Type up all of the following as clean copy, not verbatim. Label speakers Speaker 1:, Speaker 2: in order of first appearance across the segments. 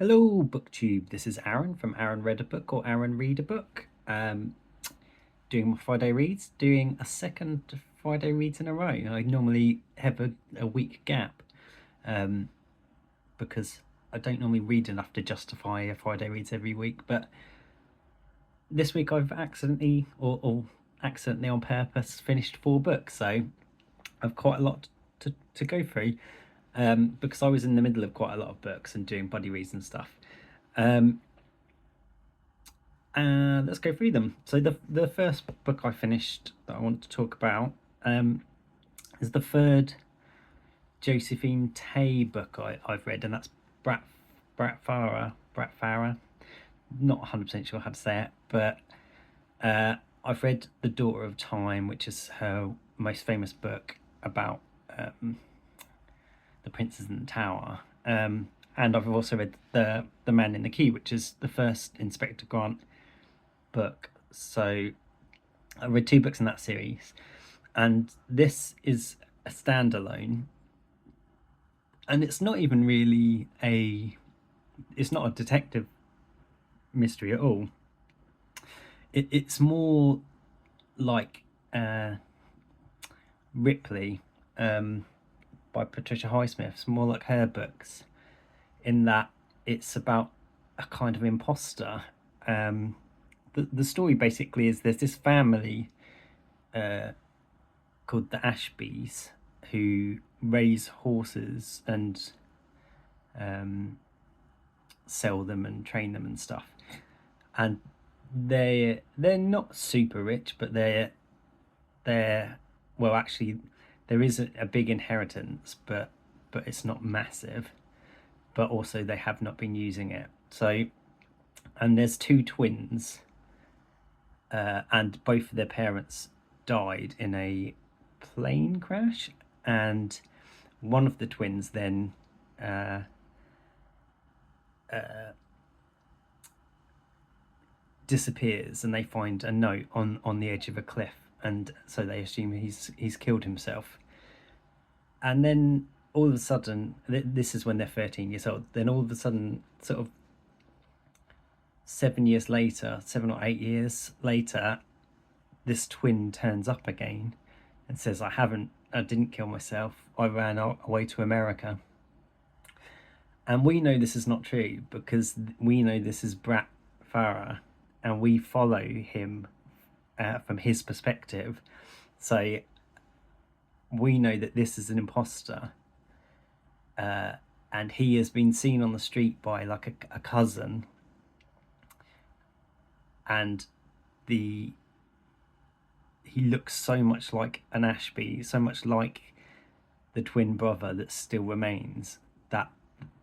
Speaker 1: Hello, BookTube. This is Aaron from Aaron Read a Book or Aaron Read a Book. Doing my Friday reads, doing a second Friday reads in a row. I normally have a week gap because I don't normally read enough to justify a Friday reads every week. But this week I've accidentally, or accidentally on purpose, finished 4 books. So I've quite a lot to go through. Because I was in the middle of quite a lot of books and doing buddy reads and stuff. And let's go through them. So the first book I finished that I want to talk about is the third Josephine Tay book I've read, and that's Farrar. Not 100% sure how to say it, but I've read The Daughter of Time, which is her most famous book about the Princes in the Tower. And I've also read the Man in the Key, which is the first Inspector Grant book. So I read 2 books in that series, and this is a standalone, and it's not even really it's not a detective mystery at all. It's more like Ripley by Patricia Highsmith. It's more like her books in that it's about a kind of imposter. The story basically is there's this family called the Ashbys who raise horses and sell them and train them and stuff, and they're not super rich, but they're well, actually there is a big inheritance, but it's not massive, but also they have not been using it. So, and there's 2 twins, and both of their parents died in a plane crash, and one of the twins then disappears, and they find a note on the edge of a cliff, and so they assume he's killed himself. And then all of a sudden, this is when they're 13 years old, then all of a sudden, sort of 7 years later, 7 or 8 years later, this twin turns up again and says, I didn't kill myself, I ran away to America. And we know this is not true because we know this is Brat Farrar, and we follow him from his perspective. So we know that this is an imposter, and he has been seen on the street by like a cousin, and he looks so much like an Ashby, so much like the twin brother that still remains, that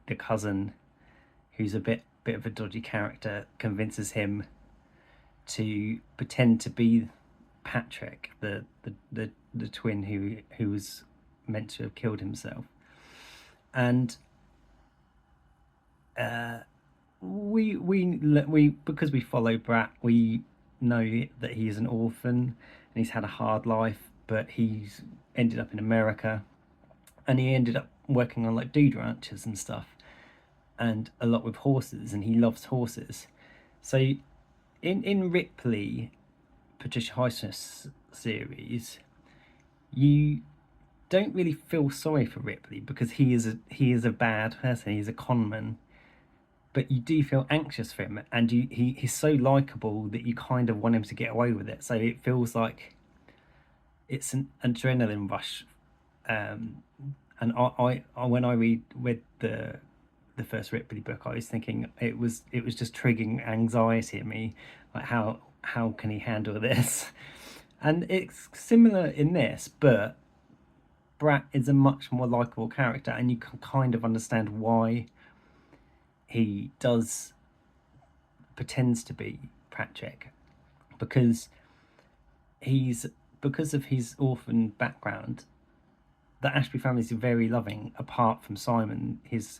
Speaker 1: the cousin, who's a bit of a dodgy character, convinces him to pretend to be Patrick, the twin who was meant to have killed himself. And we because we follow Brat, we know that he is an orphan and he's had a hard life, but he's ended up in America, and he ended up working on like dude ranches and stuff, and a lot with horses, and he loves horses. So in Ripley, Patricia Highsmith's series, you don't really feel sorry for Ripley because he is a bad person, he's a conman, but you do feel anxious for him, and he's so likable that you kind of want him to get away with it. So it feels like it's an adrenaline rush. And I when I read the first Ripley book, I was thinking it was just triggering anxiety in me, like how can he handle this? And it's similar in this, but Brat is a much more likable character, and you can kind of understand why he pretends to be Patrick, because because of his orphan background, the Ashby family is very loving, apart from Simon, his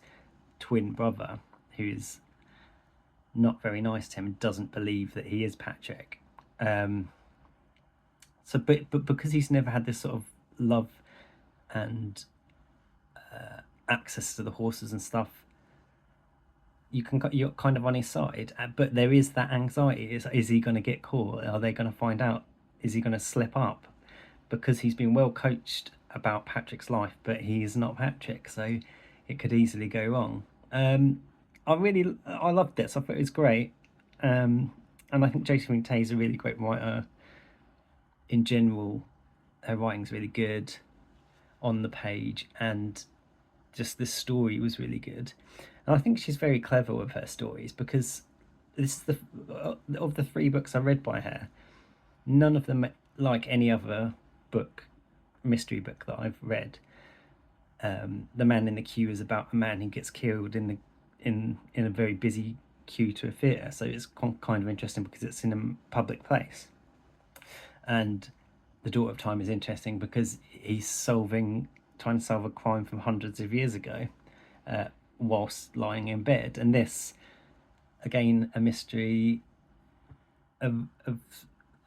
Speaker 1: twin brother, who is not very nice to him and doesn't believe that he is Patrick. So, but because he's never had this sort of love and access to the horses and stuff, you're kind of on his side, but there is that anxiety. Is he going to get caught? Are they going to find out? Is he going to slip up? Because he's been well coached about Patrick's life, but he's not Patrick, so it could easily go wrong. I loved this. I thought it was great, and I think Josephine Tay is a really great writer in general. Her writing's really good on the page, and just this story was really good. And I think she's very clever with her stories, because this is the of the three books I read by her, none of them like any other book, mystery book that I've read. The Man in the Queue is about a man who gets killed in a very busy queue to a theatre, so it's kind of interesting because it's in a public place. And The Daughter of Time is interesting because he's trying to solve a crime from hundreds of years ago, whilst lying in bed. And this, again, a mystery of a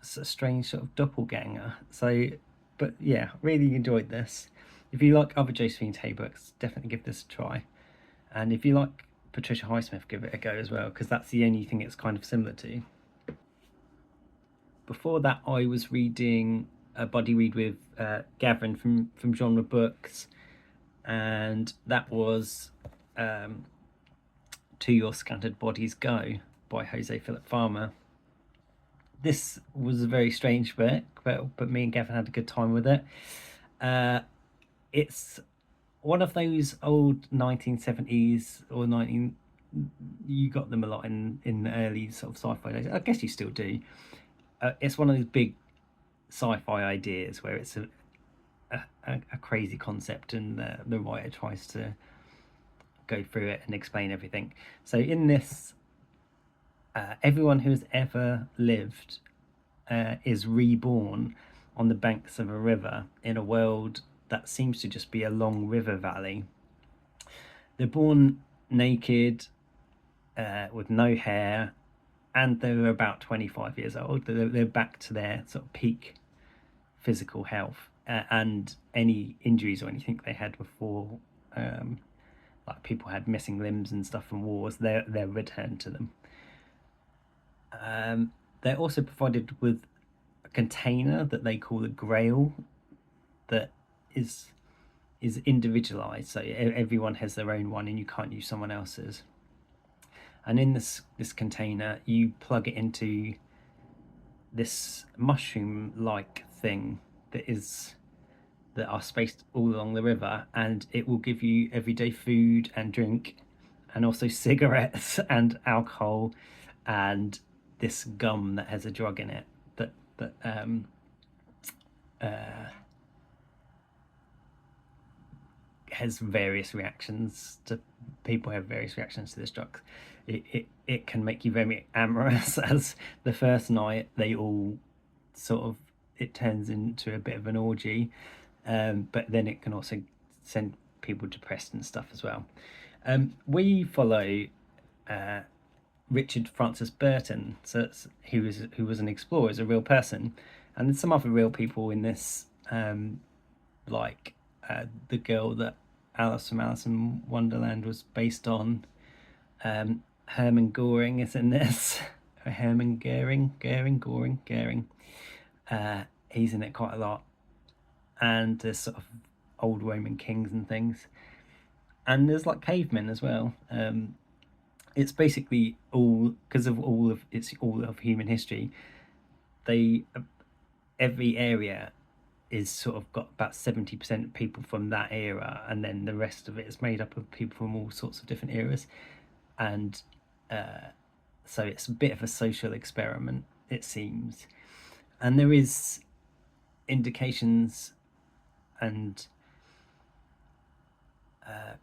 Speaker 1: strange sort of doppelganger. So, but yeah, really enjoyed this. If you like other Josephine Tay books, definitely give this a try. And if you like Patricia Highsmith, give it a go as well, because that's the only thing it's kind of similar to. Before that, I was reading a buddy read with Gavin from Genre Books, and that was To Your Scattered Bodies Go by Philip Farmer. This was a very strange book, but me and Gavin had a good time with it. It's one of those old 1970s or 19... You got them a lot in the early sort of sci-fi days. I guess you still do. It's one of those big sci-fi ideas where it's a crazy concept, and the writer tries to go through it and explain everything. So in this, everyone who has ever lived is reborn on the banks of a river in a world that seems to just be a long river valley. They're born naked, with no hair, and they're about 25 years old. They're back to their sort of peak physical health, and any injuries or anything they had before, like people had missing limbs and stuff from wars, they're returned to them. They're also provided with a container that they call a grail, that is individualized, so everyone has their own one and you can't use someone else's. And in this container, you plug it into this mushroom like thing that are spaced all along the river, and it will give you everyday food and drink, and also cigarettes and alcohol, and this gum that has a drug in it that has various reactions to people have various reactions to this drug. It can make you very amorous, as the first night they all sort of, it turns into a bit of an orgy, but then it can also send people depressed and stuff as well. We follow Richard Francis Burton, so who was an explorer, is a real person, and there's some other real people in this, like the girl that Alice from Alice in Wonderland was based on. Herman Goring is in this. Herman Goring. He's in it quite a lot. And there's sort of old Roman kings and things. And there's like cavemen as well. It's basically all, because of all of human history. Every area is sort of got about 70% people from that era, and then the rest of it is made up of people from all sorts of different eras. And so it's a bit of a social experiment, it seems. And there is indications and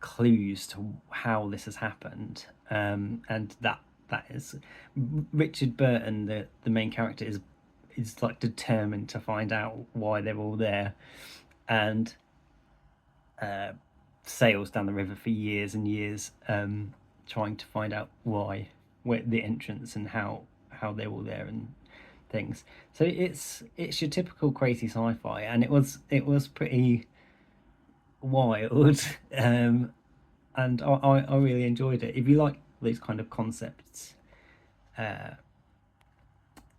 Speaker 1: clues to how this has happened, and that is Richard Burton, the main character, is like determined to find out why they're all there, and sails down the river for years and years, trying to find out where the entrance and how they're all there and things. So it's your typical crazy sci-fi, and it was pretty wild. and I really enjoyed it. If you like these kind of concepts,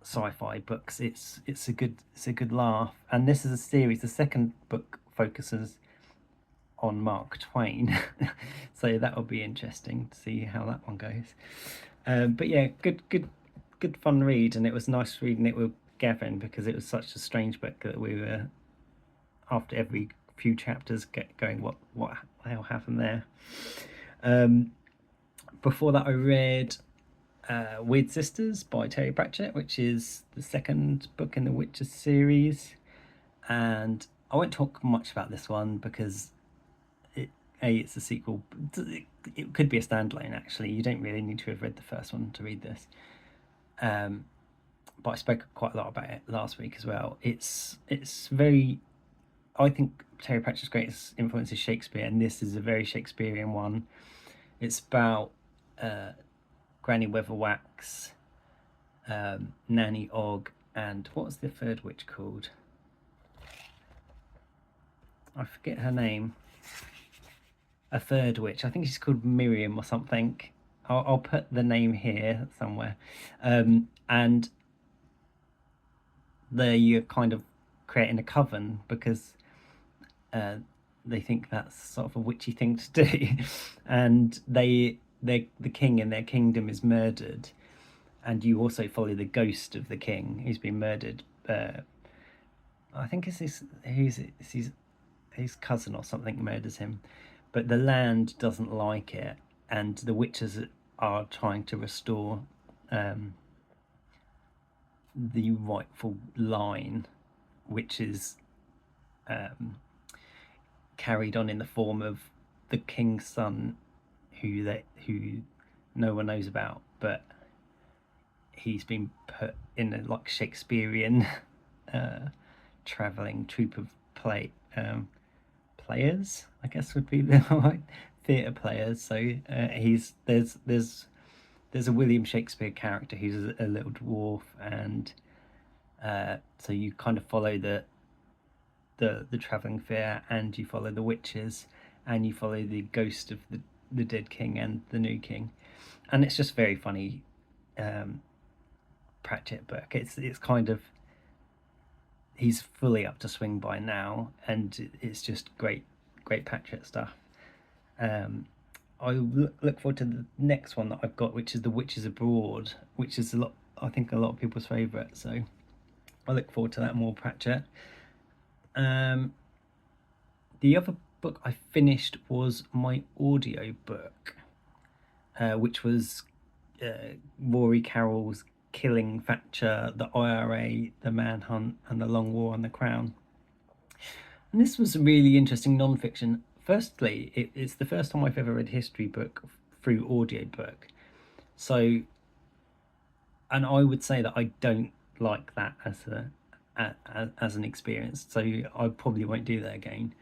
Speaker 1: sci-fi books, it's a good laugh. And this is a series. The second book focuses on Mark Twain, so that will be interesting to see how that one goes. But yeah, good fun read, and it was nice reading it with Gavin because it was such a strange book that we were, after every few chapters, going, what the hell happened there. Before that, I read Wyrd Sisters by Terry Pratchett, which is the second book in the Witcher series, and I won't talk much about this one because it's a sequel. It could be a standalone, actually. You don't really need to have read the first one to read this. But I spoke quite a lot about it last week as well. It's very... I think Terry Pratchett's greatest influence is Shakespeare, and this is a very Shakespearean one. It's about Granny Weatherwax, Nanny Og, and what was the third witch called? I forget her name. A third witch. I think she's called Miriam or something. I'll put the name here somewhere. And they kind of creating a coven because they think that's sort of a witchy thing to do. And the king in their kingdom is murdered, and you also follow the ghost of the king who's been murdered. I think it's his cousin or something murders him, but the land doesn't like it, and the witches are trying to restore the rightful line, which is carried on in the form of the king's son, who no one knows about, but he's been put in a like Shakespearean travelling troupe of players, I guess would be the right theatre players. So there's a William Shakespeare character who's a little dwarf, and so you kind of follow the travelling fair, and you follow the witches, and you follow the ghost of the dead king and the new king, and it's just very funny. Pratchett book. It's kind of, he's fully up to swing by now, and it's just great Pratchett stuff. I look forward to the next one that I've got, which is The Witches Abroad, which is I think a lot of people's favourite, so I look forward to that more Pratchett. The other book I finished was my audio book, which was Rory Carroll's Killing Thatcher, the IRA, the Manhunt, and the Long War on the Crown. And this was a really interesting non-fiction. Firstly, it's the first time I've ever read a history book through audiobook. So, and I would say that I don't like that as an experience. So I probably won't do that again,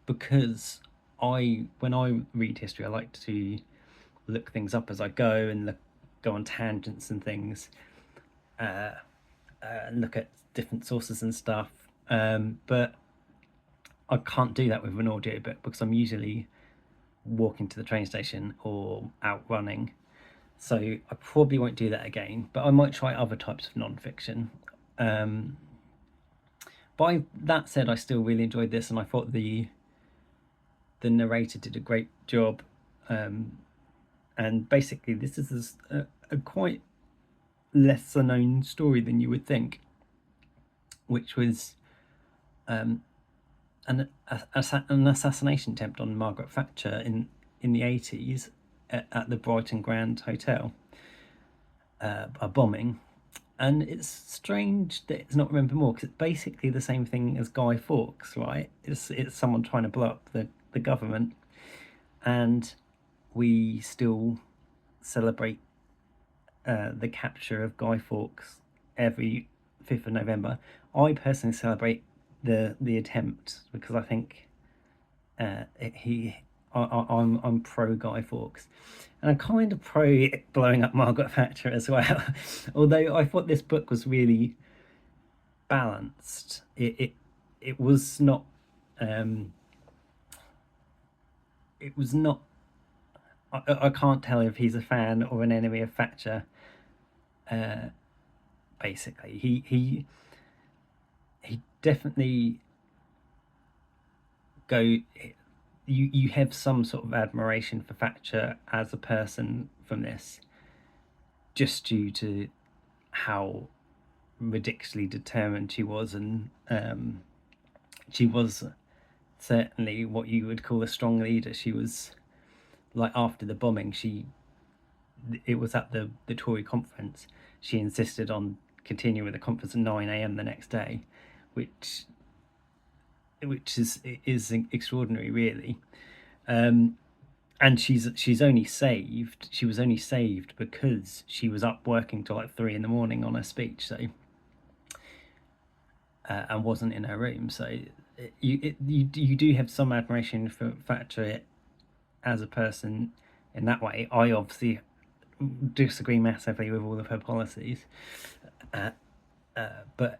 Speaker 1: because when I read history, I like to look things up as I go and go on tangents and things, and look at different sources and stuff. But I can't do that with an audiobook because I'm usually walking to the train station or out running. So I probably won't do that again, but I might try other types of non-fiction. By that said, I still really enjoyed this, and I thought the narrator did a great job. And basically, this is a quite lesser known story than you would think, which was an assassination attempt on Margaret Thatcher in the 80s at the Brighton Grand Hotel, a bombing. And it's strange that it's not remembered more, because it's basically the same thing as Guy Fawkes, right? It's someone trying to blow up the government, and we still celebrate the capture of Guy Fawkes every 5th of November. I personally celebrate the attempt because I think I'm pro Guy Fawkes, and I'm kind of pro blowing up Margaret Thatcher as well. Although I thought this book was really balanced. It was not I can't tell if he's a fan or an enemy of Thatcher. Basically, he definitely you have some sort of admiration for Thatcher as a person from this, just due to how ridiculously determined she was, and she was certainly what you would call a strong leader. She was, like, after the bombing, it was at the Tory conference, she insisted on continuing the conference at 9 a.m. the next day, which is extraordinary, really. And she was only saved because she was up working till like 3 a.m. on her speech, so and wasn't in her room. So you do have some admiration for Thatcher as a person in that way. I obviously disagree massively with all of her policies, but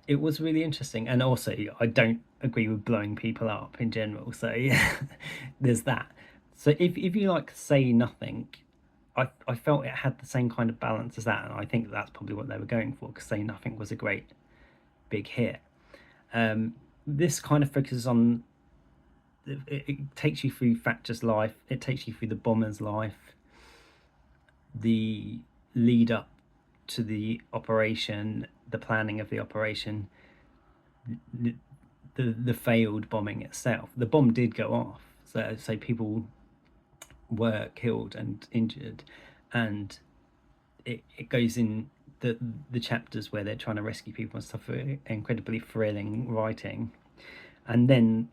Speaker 1: it was really interesting. And also, I don't agree with blowing people up in general, so there's that. So if you like Say Nothing, I felt it had the same kind of balance as that, and I think that's probably what they were going for, because Say Nothing was a great big hit. This kind of focuses on, it takes you through Thatcher's life, it takes you through the bomber's life, the lead up to the operation, the planning of the operation, the failed bombing itself. The bomb did go off, so people were killed and injured, and it goes in the chapters where they're trying to rescue people and stuff, incredibly thrilling writing. And then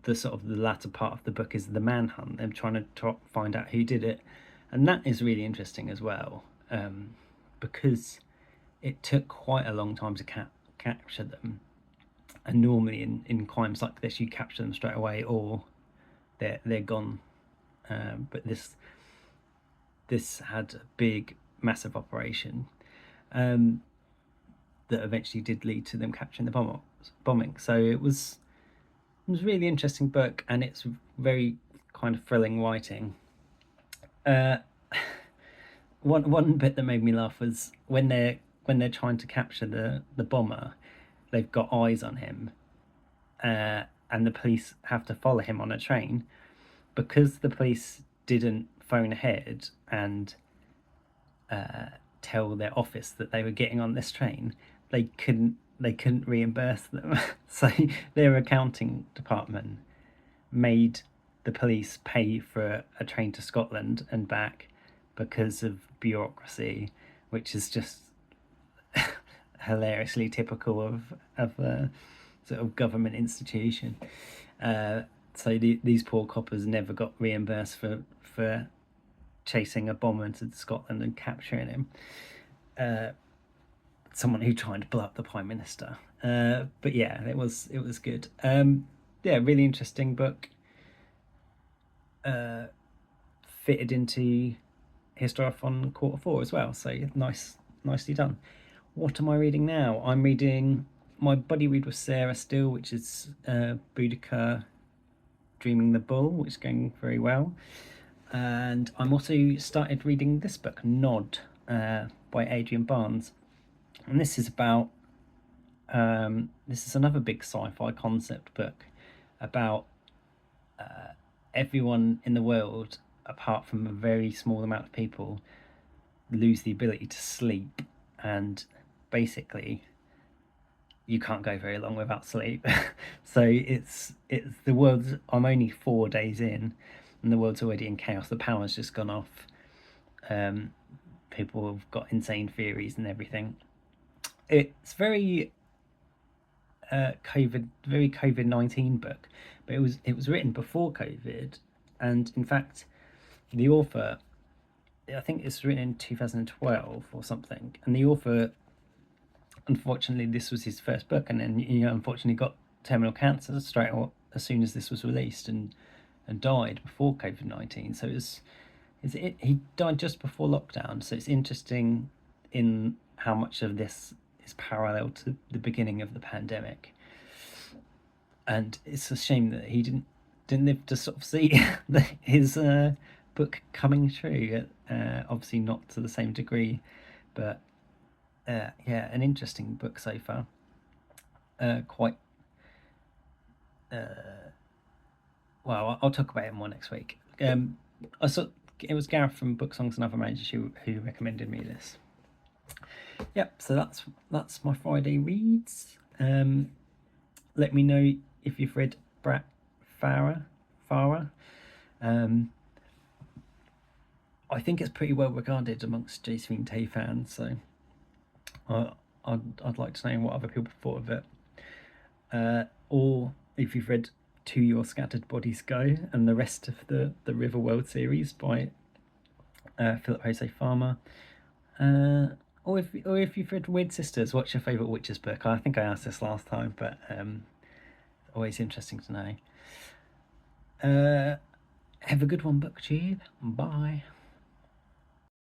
Speaker 1: the sort of the latter part of the book is the manhunt, them trying to find out who did it, and that is really interesting as well, because it took quite a long time to capture them, and normally in crimes like this you capture them straight away or they're gone, but this had a big, massive operation that eventually did lead to them capturing the bombing. So it was a really interesting book, and it's very kind of thrilling writing. One bit that made me laugh was when they're trying to capture the bomber, they've got eyes on him, and the police have to follow him on a train. Because the police didn't phone ahead and tell their office that they were getting on this train, they couldn't reimburse them. So their accounting department made the police pay for a train to Scotland and back because of bureaucracy, which is just hilariously typical of a sort of government institution. So these poor coppers never got reimbursed for chasing a bomber into Scotland and capturing him. Someone who tried to blow up the Prime Minister. But yeah, it was good. Yeah, really interesting book. Fitted into Historathon Q4 as well, so nicely done. What am I reading now? I'm reading my buddy read with Sarah still, which is Boudica Dreaming the Bull, which is going very well. And I'm also started reading this book, Nod, by Adrian Barnes. And this is about, this is another big sci-fi concept book about everyone in the world, apart from a very small amount of people, lose the ability to sleep. And basically, you can't go very long without sleep. So it's the world's, I'm only 4 days in, and the world's already in chaos. The power's just gone off. People have got insane theories and everything. It's very COVID-19 book, but it was written before COVID, and in fact, the author, I think it's written in 2012 or something, and the author, unfortunately, this was his first book, and then unfortunately got terminal cancer straight away as soon as this was released, and died before COVID-19. So he died just before lockdown. So it's interesting in how much of this is parallel to the beginning of the pandemic, and it's a shame that he didn't live to sort of see his book coming true. Obviously not to the same degree, but yeah, an interesting book so far. Quite well, I'll talk about it more next week. I saw it was Gareth from Book Songs and Other Managers who recommended me this. Yep, so that's my Friday reads. Let me know if you've read Brat, Farrar. I think it's pretty well regarded amongst Josephine Tay fans, so I'd like to know what other people thought of it. Or if you've read To Your Scattered Bodies Go and the rest of the Riverworld series by Philip José Farmer. Or if you've read Wyrd Sisters, what's your favourite witches book? I think I asked this last time, but always interesting to know. Have a good one, BookTube. Bye.